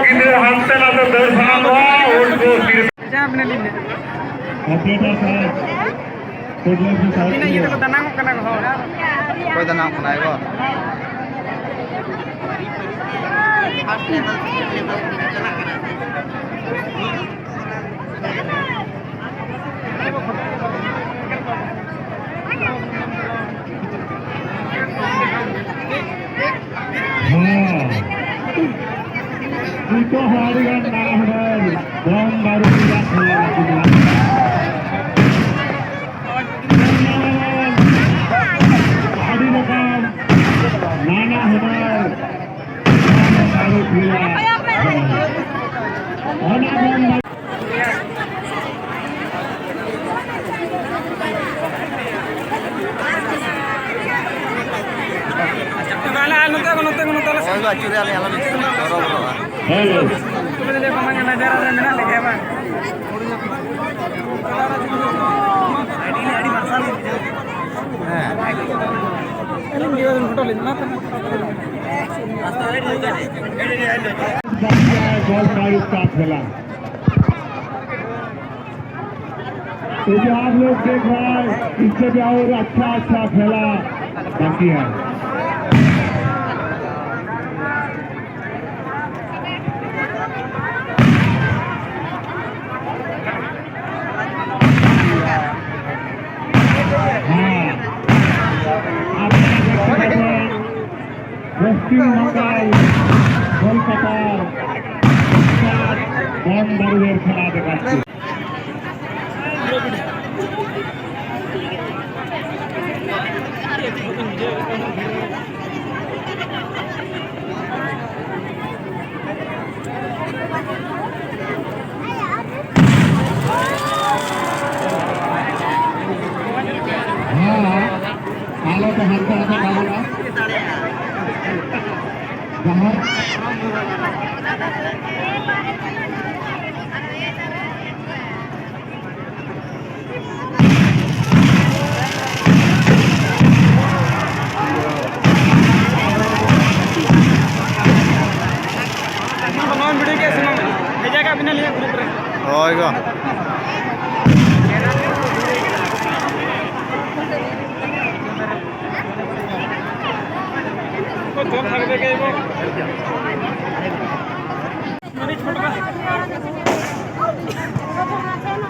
কিন্তু হাসতে না তো দৌড় ভাঙা উঠবো Koy tanang ko na ito. Ito harian nahar bom baru tidak keluar. Adi nakam nana hamar baru keluar. Ana bom Oh, itu acuri ali alam itu. hello. Ball मारू start खेला तो जो आप लोग देख रहे हैं इससे भी और अच्छा खेला बाकी है পশ্চিম বাংলায় কলকাতার বম বারুদের খেলা দেখাচ্ছে হ্যাঁ আলো তো হাত চালাতে পারবো না Oh, itu.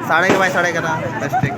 साढ़े के भाई साढ़े का ना plastic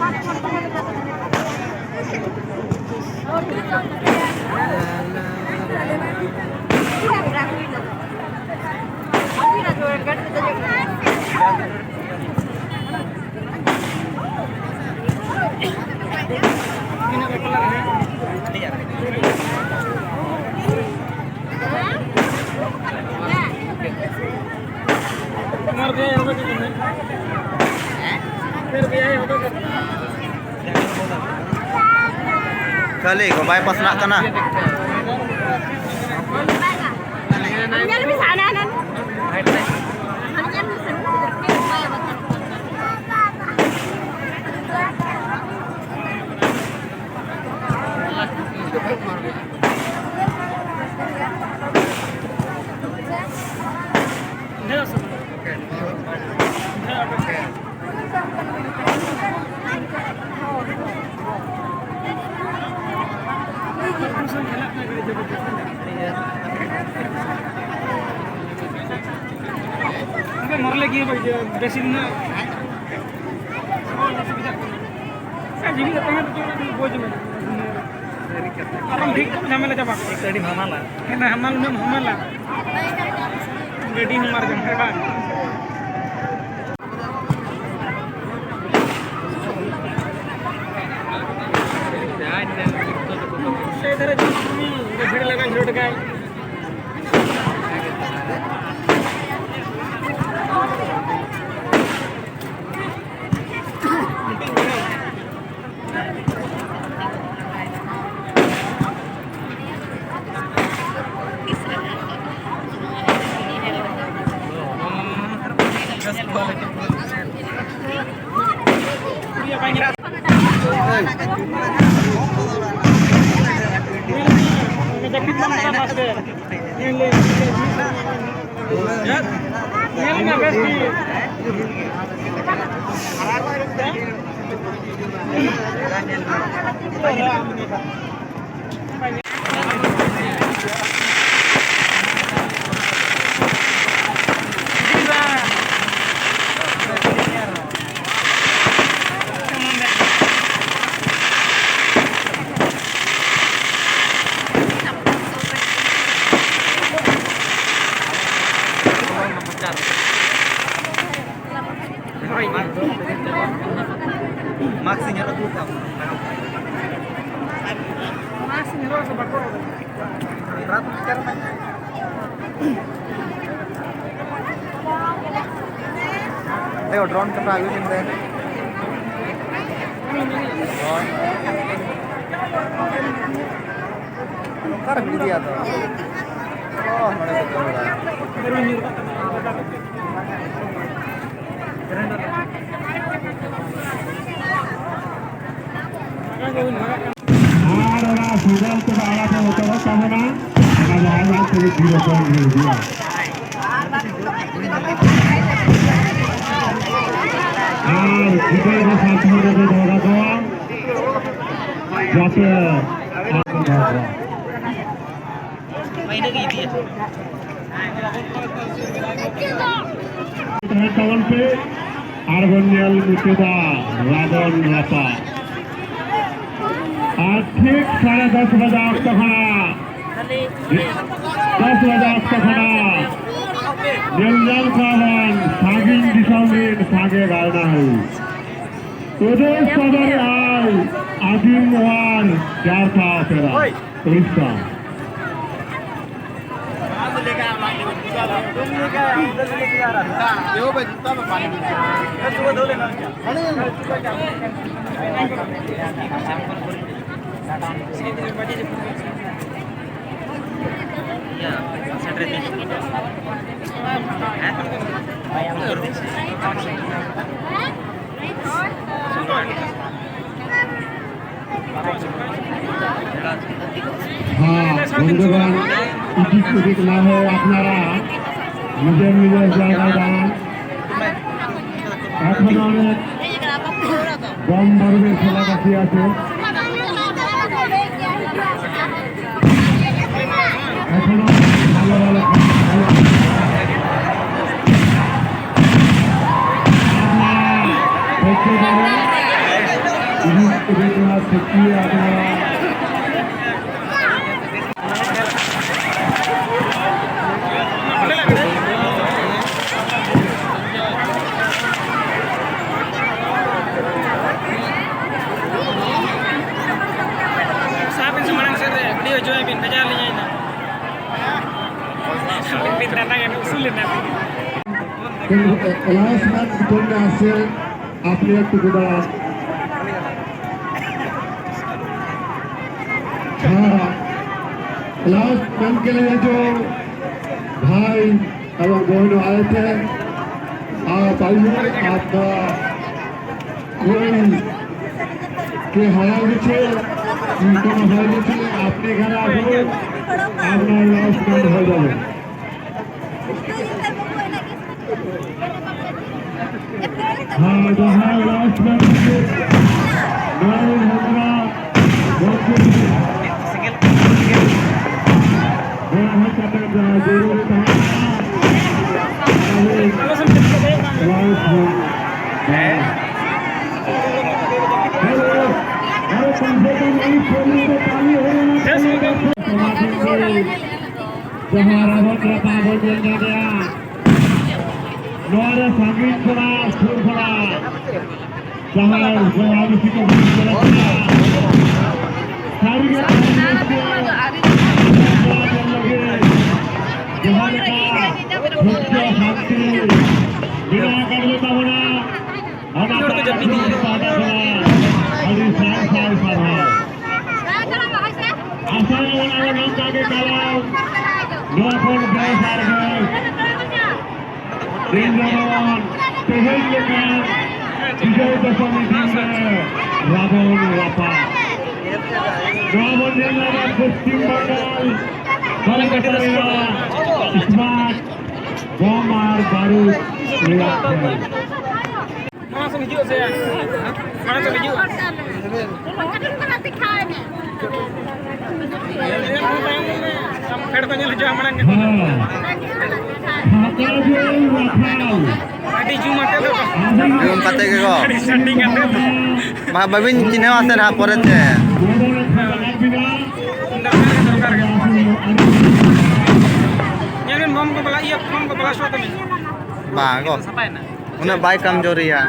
kali kau bypass nak kena मरले कि बेसी दिन ठीक झमेला चाबा गाड़ी हमाला ना हमाला गाड़ी हमार जम है बाग इधर भीड़ लगा झोट गए Nyelnya besti. Maksinya tuh kamu. Masih nih rasa bakor. Ratu sekarang. Ayo drone kamera ayo sini. Ntar video tuh. Oh, mana betul lah. Ahora sudan ke arah utara sana, ada dari biru dia. Kita ini satu dari dua kawan, jatuh. Kawan pe, Arbonial Mutida, Radon Rapa. ठीक 10:30 बजे आपका खाना 10 बजे आपका खाना जलजल कावन सागिन दिशाउन सागे गाना है उदय सदर आय आदिम मोहन चार था तेरा उड़ीसा বন্ধুগণ ইটিক না হয়ে আপনারা নিজের নিজের জায়গায় দাঁড়ান এখন অনেক কম বর্গের খেলা বাকি আছে এখনো ভালো ভালো আপনারা announcement করতে আসছে আপনি একটু দাঁড়ান हाँ announcement के लिए जो भाई एवं बहन आए थे आप आइए आपका कोई के हारा गए কোনো হয়ে গেছে আপনি এখানে আসুন আপনার announcement হয়ে যাবে हाँ जहाँ announcement जहाँ रावण का पावन बन गया नौरे संगीत खड़ा सुर खड़ा जहाँ जवाबी को सारी मुख्य शांति बिना कर लेता होना विजय दशमी दिन रावण रापा रावण पश्चिम बंगाल स्मार्ट बारूद तैयार है। Mana sini juga saya? Mana sini juga? Kamu tanya aja mana nggak? ढाका जेल रखाल Adi cuma itu. Belum pate ke kok. Adi settingan itu. Mah babin cine wase na porete. Jangan mom kepala iya, mom kepala suatu nih. Ba kok. Sampai na. Una baik kamjori ya.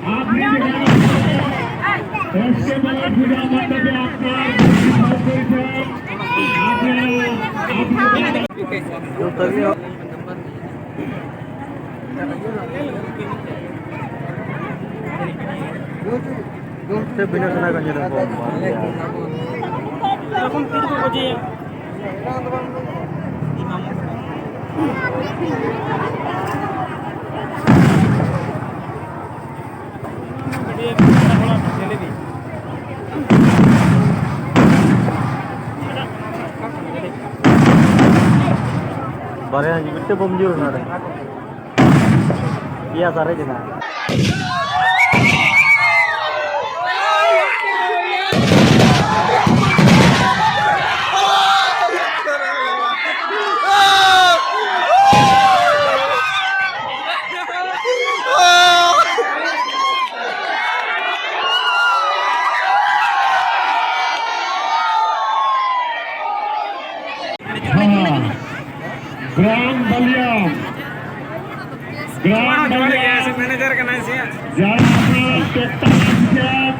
आपने इसके बाद पूजा मंडप में आपका Telepon kiri kok aja. Barang yang bitte bomjur na re. Iya sare jena. ग्राम बलियाम ग्राम बलियाम manager का नाम से যারা আপনারা টেকটা আনছেন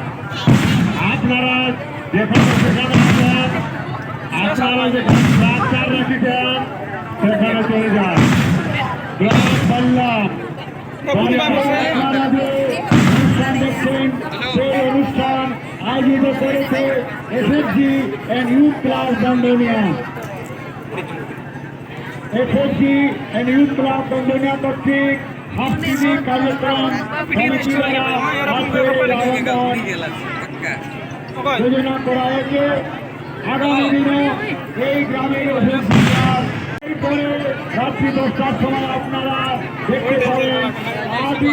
আপনারা যেখানে সেখানে আছেন আপনারা যেখানে ট্রাক্টর রেখেছেন সেখানে চলে যান গ্রাম বলিয়াম অনুষ্ঠান দেখছেন সেই অনুষ্ঠান আয়োজিত করেছে SSG and youth club Bandhania SSG and youth club Bandhania कর্তৃক সাংস্কৃতিক কার্যক্রম সমিতি দ্বারা যোজনা করা হয়েছে আগামী দিনে এই গ্রামের পরে রাত্রি 10টার সময় আপনারা দেখতে পাবেন আদি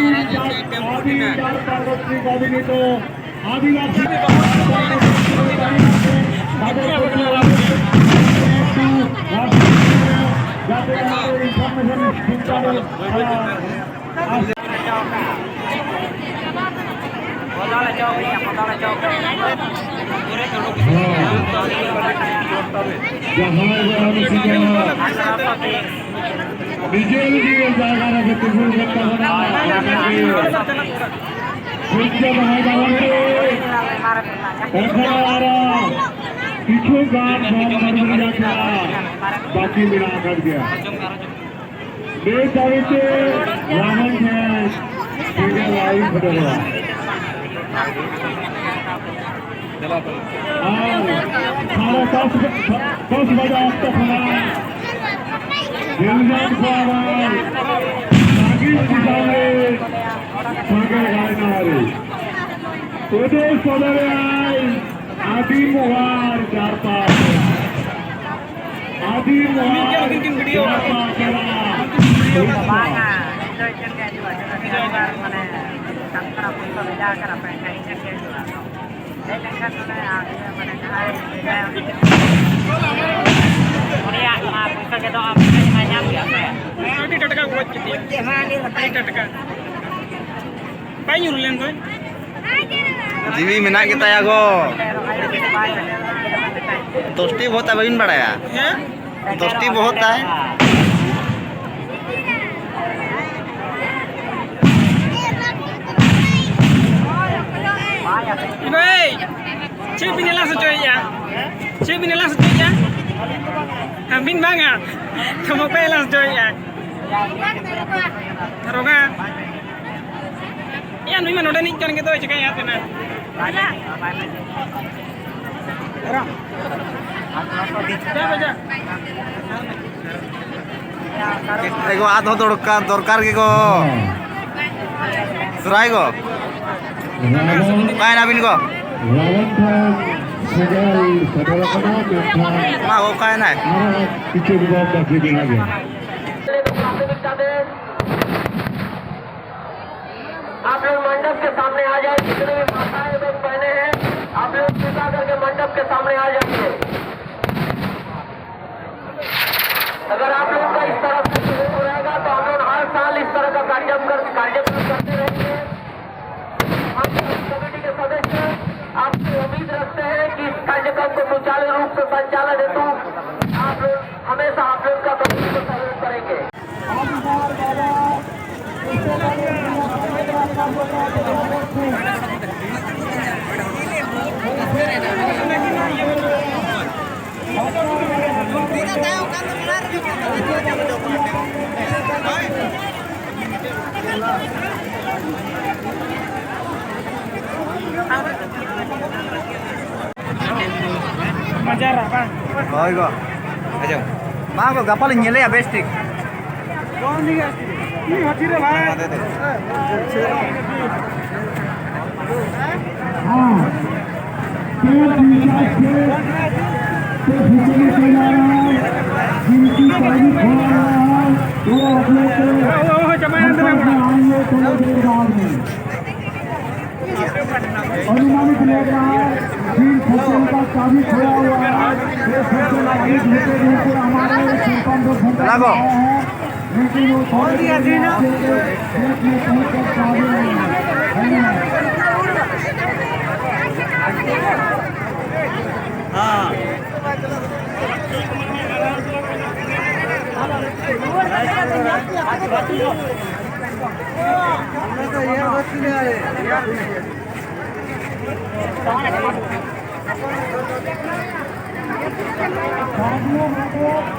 যাত্রা কর্তৃক অভিনীত আদিবাসী যাতে আমাদের ইনফরমেশন ঠিকভাবে নিজের নিজের জায়গা রেখে তুমুল কিছু গান बाकी मिला कर गया बेचारिते रावण है सीधे लाइव बदलवा साढ़े 10 बजे अब तक हमारा दिलजान को आवाज आगे दिखावे सागर गायना वाले तो सदरे आई आदि मोहार चार पाँच आदि मोहार वीडियो जीवी मेना kita ya go. Tosti बहुत है बगिन बड़ा है। दोस्ती बहुत है Ibai, cik bini langsung coy ya, cik bini langsung coy ya, bin banget, kamu pe langsung coy ya, roga, ya nu mana udah nikah gitu aja kayak apa nih, ego adho dorkar ke go surai go kai na bin go lawan dan segala saudara kenal yang mau kaya naik. arah itu juga bagi lagi. आप लोग मंडप के सामने आ जाए, जितने भी माताएं लोग बहने हैं आप लोग कृपा करके मंडप के सामने आ जाइए। अगर आप लोग का इस तरह से शुरू हो रहेगा तो हम लोग हर साल इस तरह का कार्यक्रम करते रहेंगे। हम कमेटी के सदस्य आपसे उम्मीद रखते हैं कि इस कार्यक्रम को सुचारू रूप से संचालन हेतु आप लोग हमेशा आप लोग का कमेटी को सहयोग करेंगे। Majar apa? Oh, iya. Ayo. Mau kok gapal nyele ya bestik. Ini hati deh, Pak. Oh, jamaah tenang. अनुमानित लग रहा है तीन फसल का काफी खोया हुआ है। ये फसल अभी धीरे धीरे हमारे लागो। लेकिन वो थोड़ी देर में पहुंच कर काबिल नहीं है। हाँ